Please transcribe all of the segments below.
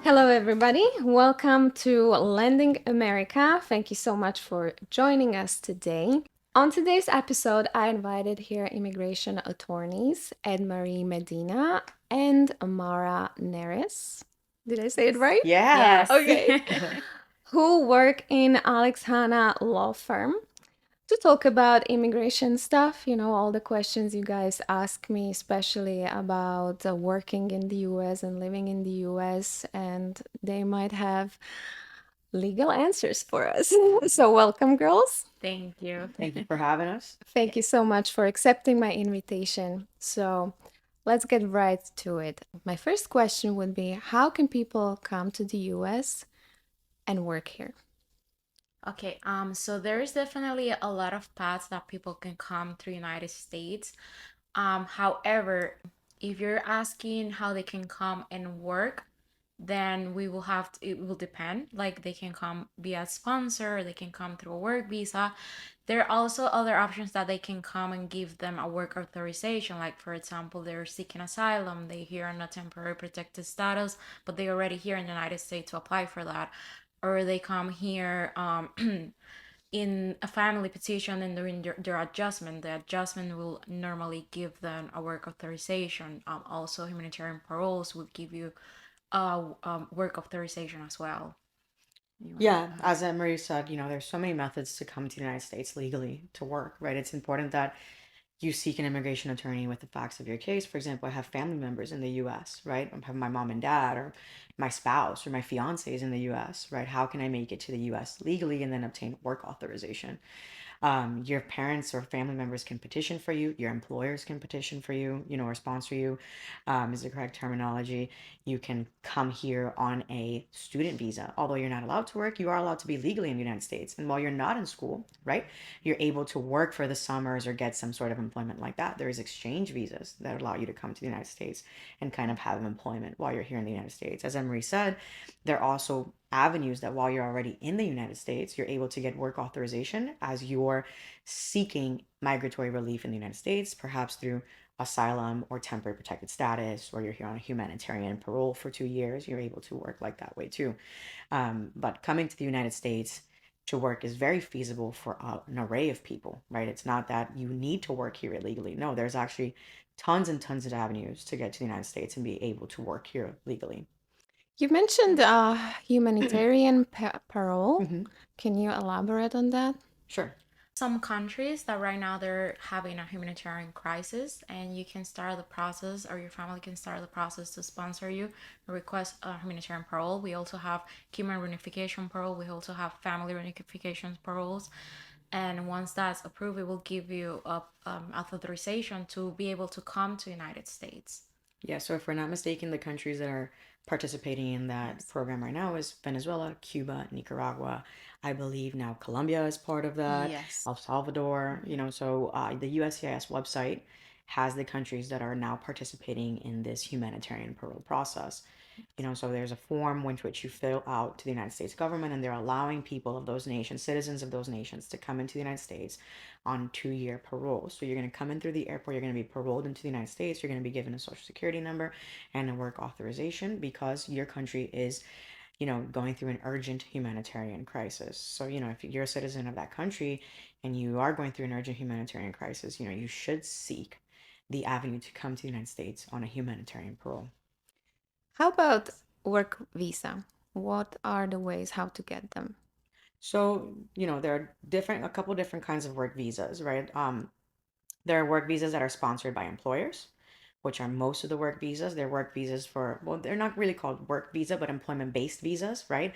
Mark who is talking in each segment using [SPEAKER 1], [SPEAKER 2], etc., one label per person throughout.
[SPEAKER 1] Hello, everybody. Welcome to Landing America. Thank you so much for joining us today. On today's episode, I invited here immigration attorneys Edmarie Medina and Amara Neres. Did I say it right?
[SPEAKER 2] Yeah.
[SPEAKER 3] Yes.
[SPEAKER 1] Okay. Who work in Alex Hanna Law firm to talk about immigration stuff, all the questions you guys ask me, especially about working in the US and living in the US, and they might have legal answers for us. So, welcome, girls.
[SPEAKER 3] Thank you.
[SPEAKER 2] Thank you for having us.
[SPEAKER 1] Thank you so much for accepting my invitation. So, let's get right to it. My first question would be, how can people come to the US and work here?
[SPEAKER 3] Okay, so there is definitely a lot of paths that people can come through United States. However, if you're asking how they can come and work, then we will have to, it will depend. Like they can come via sponsor, they can come through a work visa. There are also other options that they can come and give them a work authorization. Like for example, they're seeking asylum, they here on a temporary protected status, but they're already here in the United States to apply for that. Or they come here in a family petition and during their adjustment, the adjustment will normally give them a work authorization. Also, humanitarian paroles would give you a work authorization as well.
[SPEAKER 2] Yeah, as Marie said, there's so many methods to come to the United States legally to work, right? It's important that you seek an immigration attorney with the facts of your case. For example, I have family members in the US, right? I have my mom and dad or my spouse or my fiance is in the US, right? How can I make it to the US legally and then obtain work authorization? Your parents or family members can petition for you. Your employers can petition for you, or sponsor you, is the correct terminology. You can come here on a student visa. Although you're not allowed to work, you are allowed to be legally in the United States. And while you're not in school, right, you're able to work for the summers or get some sort of employment like that. There is exchange visas that allow you to come to the United States and kind of have employment while you're here in the United States. As Emery said, there are also avenues that while you're already in the United States, you're able to get work authorization as you're seeking migratory relief in the United States, perhaps through asylum or temporary protected status, or you're here on a humanitarian parole for 2 years, you're able to work like that way too. But coming to the United States to work is very feasible for an array of people, right? It's not that you need to work here illegally. No, there's actually tons and tons of avenues to get to the United States and be able to work here legally.
[SPEAKER 1] You mentioned humanitarian parole.
[SPEAKER 2] Hmm.
[SPEAKER 1] Can you elaborate on that?
[SPEAKER 2] Sure.
[SPEAKER 3] Some countries that right now they're having a humanitarian crisis, and you can start the process, or your family can start the process to sponsor you, request a humanitarian parole. We also have human reunification parole. We also have family reunification paroles, and once that's approved, it will give you a authorization to be able to come to United States.
[SPEAKER 2] Yeah, so if we're not mistaken, the countries that are participating in that
[SPEAKER 3] Yes.
[SPEAKER 2] program right now is Venezuela, Cuba, Nicaragua. I believe now Colombia is part of that,
[SPEAKER 3] Yes.
[SPEAKER 2] El Salvador, so the USCIS website has the countries that are now participating in this humanitarian parole process. So there's a form which you fill out to the United States government, and they're allowing people of those nations, citizens of those nations, to come into the United States on 2-year parole. So you're going to come in through the airport, you're going to be paroled into the United States, you're going to be given a social security number and a work authorization because your country is going through an urgent humanitarian crisis. So, if you're a citizen of that country and you are going through an urgent humanitarian crisis, you should seek the avenue to come to the United States on a humanitarian parole.
[SPEAKER 1] How about work visa? What are the ways how to get them?
[SPEAKER 2] So, there are a couple different kinds of work visas, right? There are work visas that are sponsored by employers, which are most of the work visas. They're work visas for, well, they're not really called work visa, but employment-based visas, right?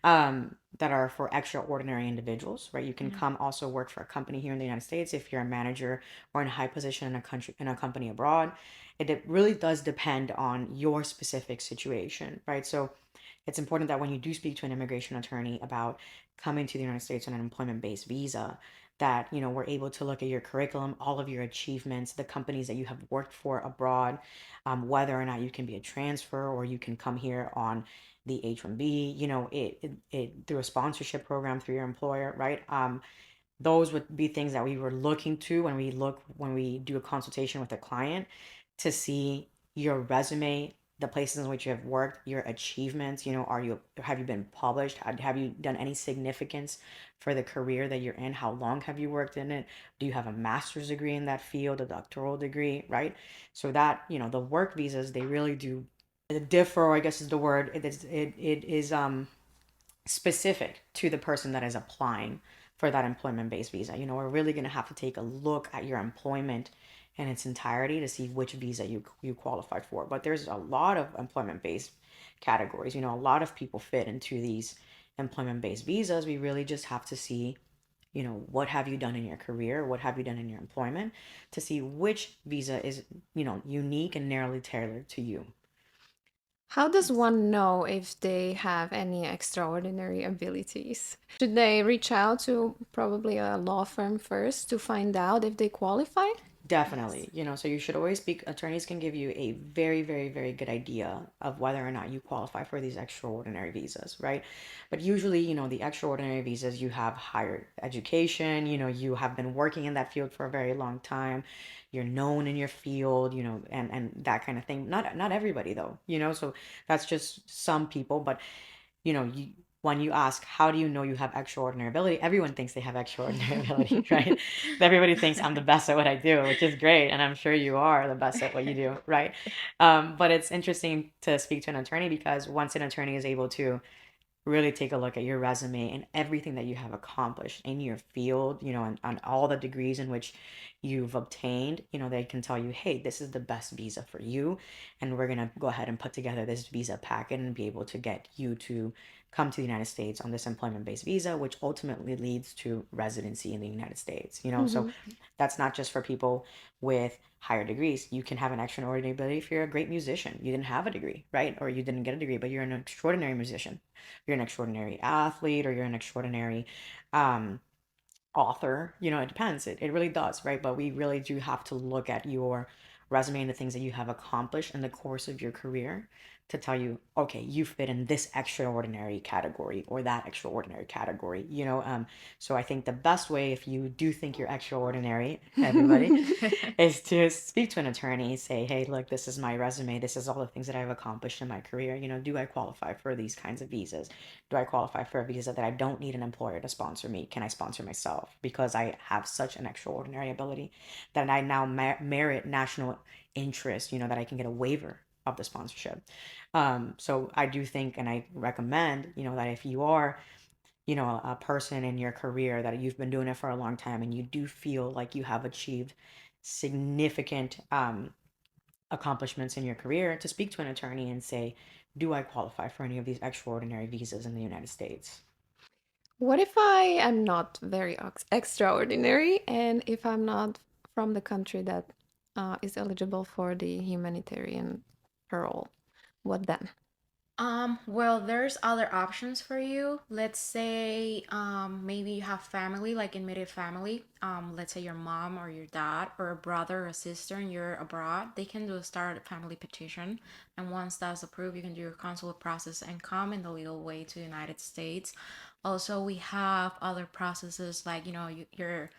[SPEAKER 2] That are for extraordinary individuals, right? You can
[SPEAKER 3] Mhm.
[SPEAKER 2] come also work for a company here in the United States if you're a manager or in a high position in a company abroad. Really does depend on your specific situation, right? So it's important that when you do speak to an immigration attorney about coming to the United States on an employment-based visa, that we're able to look at your curriculum, all of your achievements, the companies that you have worked for abroad, whether or not you can be a transfer or you can come here on the H-1B, it through a sponsorship program through your employer, right? those would be things that we were looking to when we do a consultation with a client to see your resume, the places in which you have worked, your achievements. Have you been published? Have you done any significance for the career that you're in? How long have you worked in it? Do you have a master's degree in that field, a doctoral degree, right? So that, the work visas, they really do differ, I guess is the word. It is specific to the person that is applying for that employment based visa. We're really going to have to take a look at your employment in its entirety to see which visa you qualified for. But there's a lot of employment based categories. A lot of people fit into these employment based visas. We really just have to see, what have you done in your career? What have you done in your employment to see which visa is, unique and narrowly tailored to you.
[SPEAKER 1] How does one know if they have any extraordinary abilities? Should they reach out to probably a law firm first to find out if they qualify?
[SPEAKER 3] Yes.
[SPEAKER 2] Definitely. So you should always speak. Attorneys can give you a very, very, very good idea of whether or not you qualify for these extraordinary visas, right? But usually, the extraordinary visas, you have higher education, you have been working in that field for a very long time, you're known in your field, and that kind of thing. Not everybody though, so that's just some people, but you when you ask how do you know you have extraordinary ability, everyone thinks they have extraordinary ability, right? Everybody thinks I'm the best at what I do, which is great, and I'm sure you are the best at what you do, right? But it's interesting to speak to an attorney because once an attorney is able to really take a look at your resume and everything that you have accomplished in your field, and all the degrees in which you've obtained, they can tell you, hey, this is the best visa for you. And we're going to go ahead and put together this visa packet and be able to get you to come to the United States on this employment based visa, which ultimately leads to residency in the United States, So
[SPEAKER 1] Mhm.
[SPEAKER 2] that's not just for people with higher degrees. You can have an extraordinary ability if you're a great musician. You didn't have a degree, right? Or you didn't get a degree, but you're an extraordinary musician. You're an extraordinary athlete or you're an extraordinary um, author. It depends. It really does, right? But we really do have to look at your resume and the things that you have accomplished in the course of your career to tell you, okay, you fit in this extraordinary category or that extraordinary category, So I think the best way, if you do think you're extraordinary, everybody, is to speak to an attorney, say, hey, look, this is my resume. This is all the things that I've accomplished in my career. Do I qualify for these kinds of visas? Do I qualify for a visa that I don't need an employer to sponsor me? Can I sponsor myself? Because I have such an extraordinary ability that I now merit national interest, that I can get a waiver of the sponsorship. So I do think and I recommend, that if you are, a person in your career that you've been doing it for a long time and you do feel like you have achieved significant accomplishments in your career, to speak to an attorney and say, do I qualify for any of these extraordinary visas in the United States?
[SPEAKER 1] What if I am not very extraordinary and if I'm not from the country that is eligible for the humanitarian parole? What then?
[SPEAKER 3] Well, there's other options for you. Let's say, maybe you have family, like immediate family. Let's say your mom or your dad or a brother or a sister and you're abroad. They can do a start a family petition. And once that's approved, you can do your consular process and come in the legal way to the United States. Also, we have other processes like, you're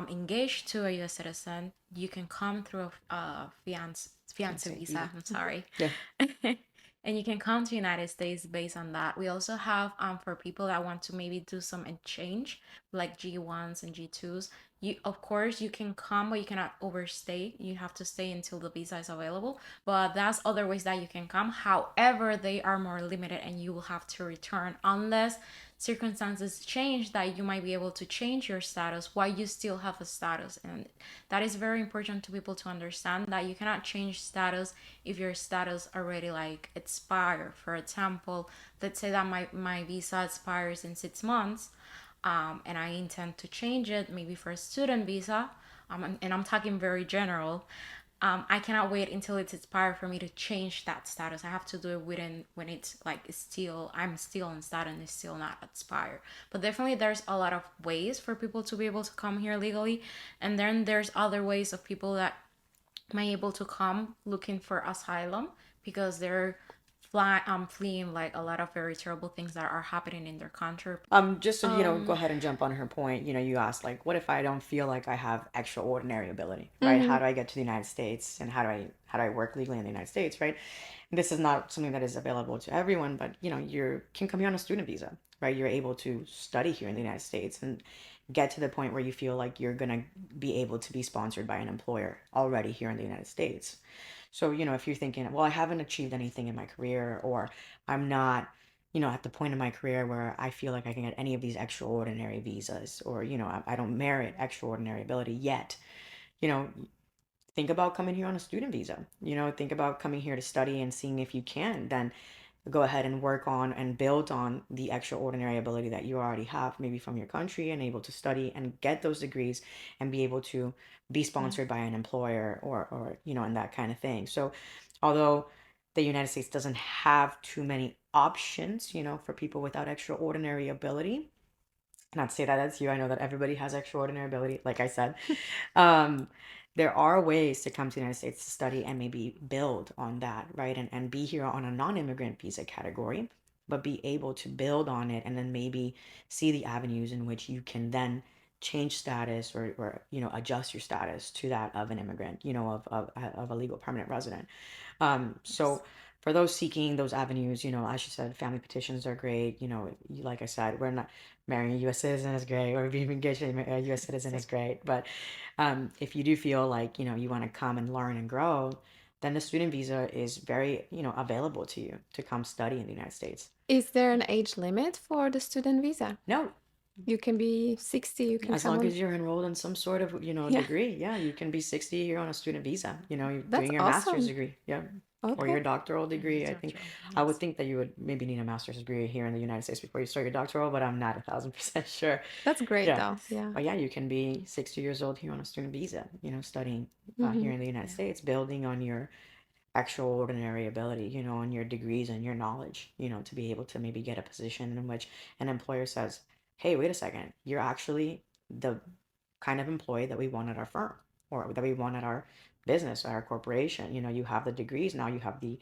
[SPEAKER 3] engaged to a U.S. citizen, you can come through a fiance
[SPEAKER 2] Fiance
[SPEAKER 3] visa.
[SPEAKER 2] visa.
[SPEAKER 3] I'm sorry,
[SPEAKER 2] Yeah.
[SPEAKER 3] and you can come to United States based on that. We also have for people that want to maybe do some exchange, like G1s and G2s. You of course you can come, but you cannot overstay. You have to stay until the visa is available. But that's other ways that you can come. However, they are more limited, and you will have to return unless circumstances change that you might be able to change your status while you still have a status. And that is very important to people to understand that you cannot change status if your status already like expire. For example, let's say that my visa expires in 6 months, and I intend to change it maybe for a student visa, and I'm talking very general. I cannot wait until it's expired for me to change that status. I have to do it within when it's like it's still I'm still in status and it's still not expired. But definitely there's a lot of ways for people to be able to come here legally, and then there's other ways of people that may able to come looking for asylum because they're fleeing like a lot of very terrible things that are happening in their country.
[SPEAKER 2] Just to, go
[SPEAKER 1] Um,
[SPEAKER 2] ahead and jump on her point, you asked like, what if I don't feel like I have extraordinary ability, right? How
[SPEAKER 1] mhm.
[SPEAKER 2] do I get to the United States and how do I work legally in the United States, right? This is not something that is available to everyone, but you can come here on a student visa, right? You're able to study here in the United States and get to the point where you feel like you're gonna be able to be sponsored by an employer already here in the United States. So, if you're thinking, well, I haven't achieved anything in my career, or I'm not, at the point in my career where I feel like I can get any of these extraordinary visas, or, I don't merit extraordinary ability yet, you know, think about coming here on a student visa. Think about coming here to study and seeing if you can then go ahead and work on and build on the extraordinary ability that you already have, maybe from your country, and able to study and get those degrees and be able to be
[SPEAKER 3] Yeah.
[SPEAKER 2] sponsored by an employer, or and that kind of thing. So although the United States doesn't have too many options, for people without extraordinary ability, not to say that that's you. I know that everybody has extraordinary ability, like I said. Um, there are ways to come to the United States to study and maybe build on that, right? And be here on a non-immigrant visa category, but be able to build on it and then maybe see the avenues in which you can then change status, or adjust your status to that of an immigrant, of a legal permanent resident. So
[SPEAKER 3] Yes.
[SPEAKER 2] for those seeking those avenues, as you said, family petitions are great. Like I said, we're not marrying a U.S. citizen is great, or being engaged to a U.S. citizen is great. But if you do feel like, you want to come and learn and grow, then the student visa is very, available to you to come study in the United States.
[SPEAKER 1] Is there an age limit for the student visa?
[SPEAKER 2] No,
[SPEAKER 1] You can be 60, you can
[SPEAKER 2] as
[SPEAKER 1] come
[SPEAKER 2] long
[SPEAKER 1] on.
[SPEAKER 2] as you're enrolled in some sort of,
[SPEAKER 1] Yeah,
[SPEAKER 2] degree, yeah, you can be 60 here on a student visa, you're
[SPEAKER 1] that's
[SPEAKER 2] doing your master's
[SPEAKER 1] awesome.
[SPEAKER 2] degree, yeah, or
[SPEAKER 1] Okay.
[SPEAKER 2] your doctoral degree. I think
[SPEAKER 3] Doctoral.
[SPEAKER 2] I would
[SPEAKER 3] Yes.
[SPEAKER 2] think that you would maybe need a master's degree here in the United States before you start your doctoral, but I'm not 1,000% sure.
[SPEAKER 1] That's great
[SPEAKER 2] Yeah,
[SPEAKER 1] though.
[SPEAKER 3] Yes.
[SPEAKER 1] Yeah.
[SPEAKER 2] but yeah, you can be 60 years old here on a student visa, studying here
[SPEAKER 1] Hmm.
[SPEAKER 2] in the United
[SPEAKER 3] Yeah.
[SPEAKER 2] States, building on your extraordinary ability, on your degrees and your knowledge, to be able to maybe get a position in which an employer says, hey, wait a second, you're actually the kind of employee that we want at our firm, or that we want at our business, or our corporation. You have the degrees, now you have the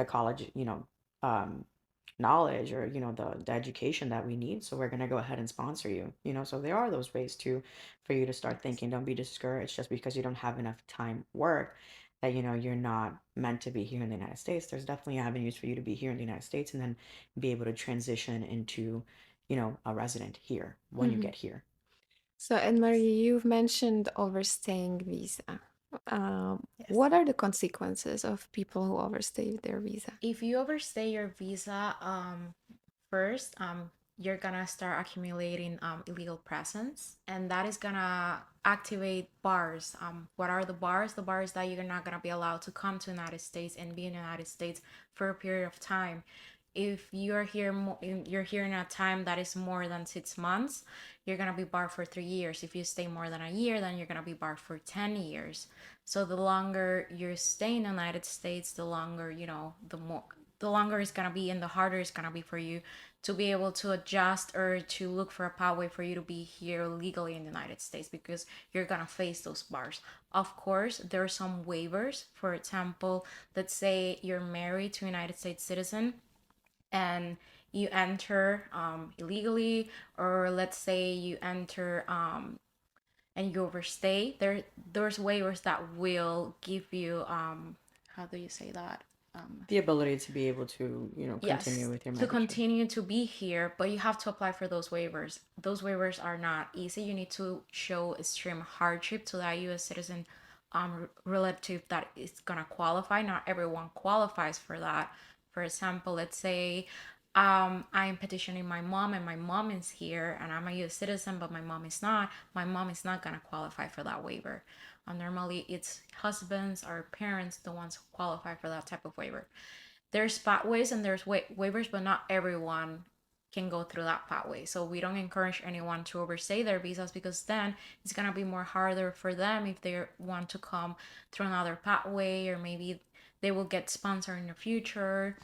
[SPEAKER 2] college, um, knowledge, or the education that we need, so we're going to go ahead and sponsor you. So there are those ways to for you to start
[SPEAKER 3] Yes.
[SPEAKER 2] thinking. Don't be discouraged just because you don't have enough time work, that you're not meant to be here in the United States. There's definitely avenues for you to be here in the United States and then be able to transition into, a resident here when you
[SPEAKER 1] Hmm.
[SPEAKER 2] get here.
[SPEAKER 1] So, Edmarie, you've mentioned overstaying visa.
[SPEAKER 3] Yes.
[SPEAKER 1] What are the consequences of people who overstay their visa?
[SPEAKER 3] If you overstay your visa, first, you're gonna start accumulating illegal presence, and that is gonna activate bars. What are the bars? The bars that you're not gonna be allowed to come to the United States and be in the United States for a period of time. If you're here, you're here in a time that is more than 6 months, you're gonna be barred for 3 years. If you stay more than a year, then you're gonna be barred for 10 years. So the longer you're staying in the United States, the longer, the longer it's gonna be and the harder it's gonna be for you to be able to adjust or to look for a pathway for you to be here legally in the United States, because you're gonna face those bars. Of course, there are some waivers. For example, let's say you're married to a United States citizen and you enter illegally, or let's say you enter and you overstay, there's waivers that will give you how do you say that,
[SPEAKER 2] The ability to be able to, continue
[SPEAKER 3] yes,
[SPEAKER 2] with your
[SPEAKER 3] to
[SPEAKER 2] membership.
[SPEAKER 3] continue to be here, but you have to apply for those waivers. Those waivers are not easy. You need to show extreme hardship to that U.S. citizen relative that is gonna qualify. Not everyone qualifies for that. For example, let's say I'm petitioning my mom and my mom is here and I'm a U.S. citizen, but my mom is not. My mom is not gonna qualify for that waiver. Normally, it's husbands or parents the ones who qualify for that type of waiver. There's pathways and there's waivers, but not everyone can go through that pathway. So we don't encourage anyone to overstay their visas, because then it's gonna be more harder for them if they want to come through another pathway, or maybe they will get sponsored in the future.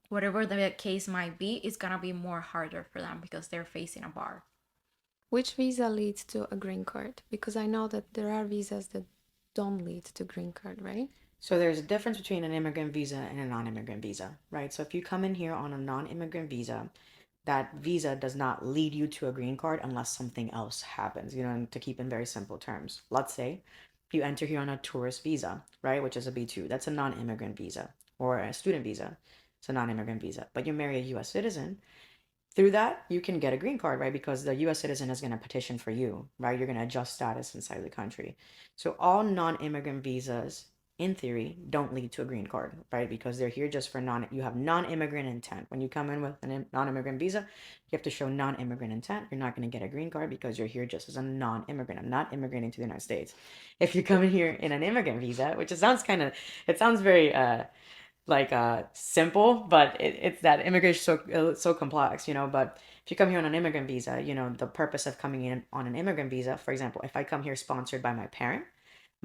[SPEAKER 3] Whatever the case might be, it's gonna be more harder for them because they're facing a bar.
[SPEAKER 1] Which visa leads to a green card? Because I know that there are visas that don't lead to green card, right?
[SPEAKER 2] So there's a difference between an immigrant visa and a non-immigrant visa, right? So if you come in here on a non-immigrant visa, that visa does not lead you to a green card unless something else happens, and to keep in very simple terms. Let's say you enter here on a tourist visa, right, which is a B2. That's a non-immigrant visa, or a student visa. It's a non-immigrant visa. But you marry a US citizen, through that you can get a green card, right? Because the US citizen is going to petition for you, right? You're going to adjust status inside the country. So all non-immigrant visas in theory don't lead to a green card, right? Because they're here just for you have non-immigrant intent. When you come in with a non-immigrant visa, you have to show non-immigrant intent. You're not going to get a green card because you're here just as a non-immigrant. I'm not immigrating to the United States. If you come in here in an immigrant visa, which it sounds very simple, but it's that immigration so complex, but if you come here on an immigrant visa, the purpose of coming in on an immigrant visa, for example, if I come here sponsored by my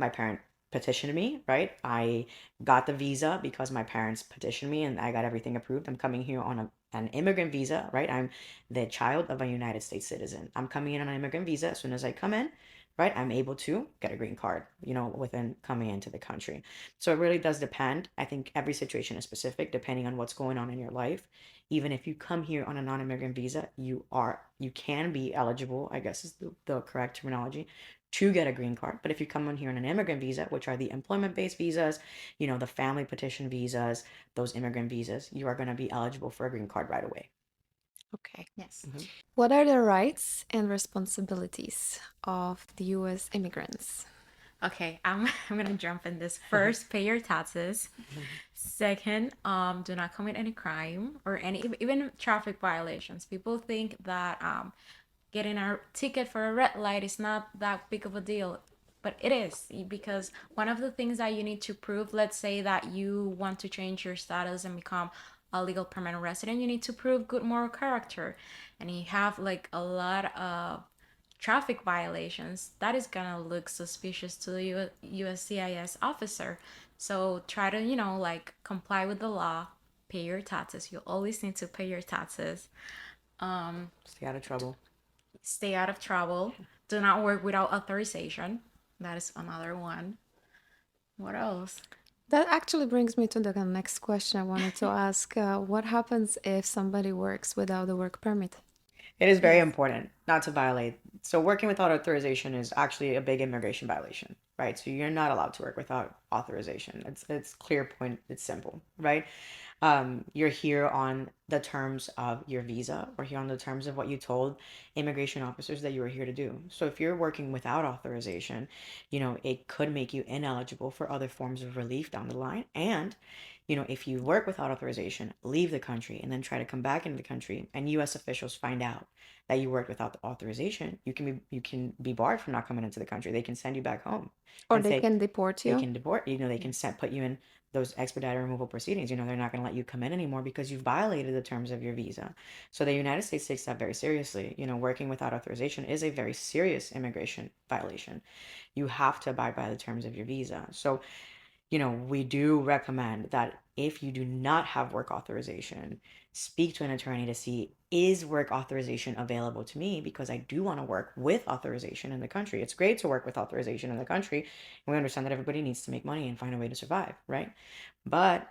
[SPEAKER 2] parent petitioned me, right? I got the visa because my parents petitioned me and I got everything approved. I'm coming here on an immigrant visa, right? I'm the child of a United States citizen. I'm coming in on an immigrant visa. As soon as I come in, right, I'm able to get a green card, within coming into the country. So it really does depend. I think every situation is specific depending on what's going on in your life. Even if you come here on a non-immigrant visa, you can be eligible, I guess is the correct terminology, to get a green card. But if you come on here on an immigrant visa, which are the employment-based visas, the family petition visas, those immigrant visas, you are going to be eligible for a green card right away.
[SPEAKER 1] Okay.
[SPEAKER 3] Yes.
[SPEAKER 1] What are the rights and responsibilities of the US immigrants?
[SPEAKER 3] Okay, I'm gonna jump in this. First, pay your taxes. Second, do not commit any crime or any even traffic violations. People think that getting a ticket for a red light is not that big of a deal, but it is, because one of the things that you need to prove, let's say that you want to change your status and become a legal permanent resident, you need to prove good moral character, and you have like a lot of traffic violations, that is gonna look suspicious to the USCIS officer. So try to, like comply with the law, pay your taxes. You always need to pay your taxes.
[SPEAKER 2] Stay out of trouble.
[SPEAKER 3] Stay out of trouble. Do not work without authorization. That is another one. What else?
[SPEAKER 1] That actually brings me to the next question I wanted to ask. What happens if somebody works without a work permit?
[SPEAKER 2] It is very
[SPEAKER 3] Yes.
[SPEAKER 2] important not to violate. So working without authorization is actually a big immigration violation, right? So you're not allowed to work without authorization. It's clear point. It's simple, right? You're here on the terms of your visa, or here on the terms of what you told immigration officers that you were here to do. So if you're working without authorization, it could make you ineligible for other forms of relief down the line. And if you work without authorization, leave the country, and then try to come back into the country, and U.S. officials find out that you worked without the authorization, you can be barred from not coming into the country. They can send you back home
[SPEAKER 1] Or
[SPEAKER 2] and
[SPEAKER 1] they
[SPEAKER 2] say
[SPEAKER 1] can deport
[SPEAKER 2] they
[SPEAKER 1] you?
[SPEAKER 2] can deport. They can put you in those expedited removal proceedings. They're not going to let you come in anymore because you've violated the terms of your visa. So the United States takes that very seriously. Working without authorization is a very serious immigration violation. You have to abide by the terms of your visa. So we do recommend that if you do not have work authorization, speak to an attorney to see, is work authorization available to me, because I do want to work with authorization in the country. It's great to work with authorization in the country, and we understand that everybody needs to make money and find a way to survive, right? But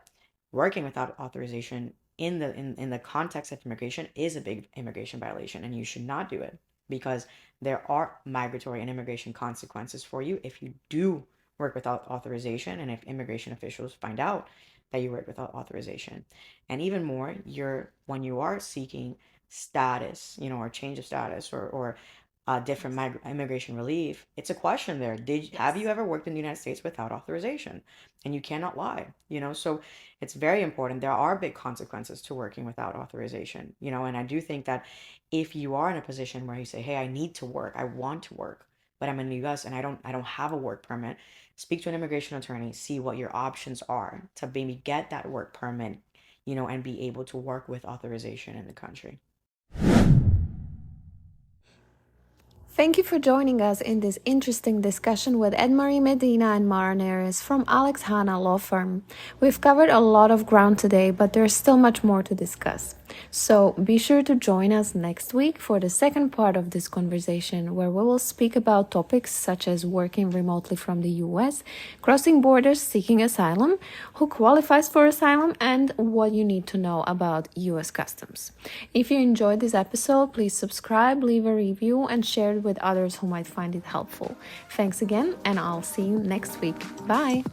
[SPEAKER 2] working without authorization in the context of immigration is a big immigration violation, and you should not do it, because there are migratory and immigration consequences for you if you do work without authorization, and if immigration officials find out that you work without authorization. And even more, when you are seeking status, or change of status, or different
[SPEAKER 3] Yes.
[SPEAKER 2] immigration relief, it's a question there. Have you
[SPEAKER 3] Yes.
[SPEAKER 2] ever worked in the United States without authorization? And you cannot lie, so it's very important. There are big consequences to working without authorization, and I do think that if you are in a position where you say, hey, I need to work, I want to work, but I'm in the US and I don't have a work permit, speak to an immigration attorney, see what your options are to maybe get that work permit, and be able to work with authorization in the country.
[SPEAKER 1] Thank you for joining us in this interesting discussion with Edmarie, Medina, and Neres from Alex Hanna Law Firm. We've covered a lot of ground today, but there's still much more to discuss. So be sure to join us next week for the second part of this conversation, where we will speak about topics such as working remotely from the US, crossing borders seeking asylum, who qualifies for asylum, and what you need to know about US customs. If you enjoyed this episode, please subscribe, leave a review, and share it with others who might find it helpful. Thanks again, and I'll see you next week. Bye!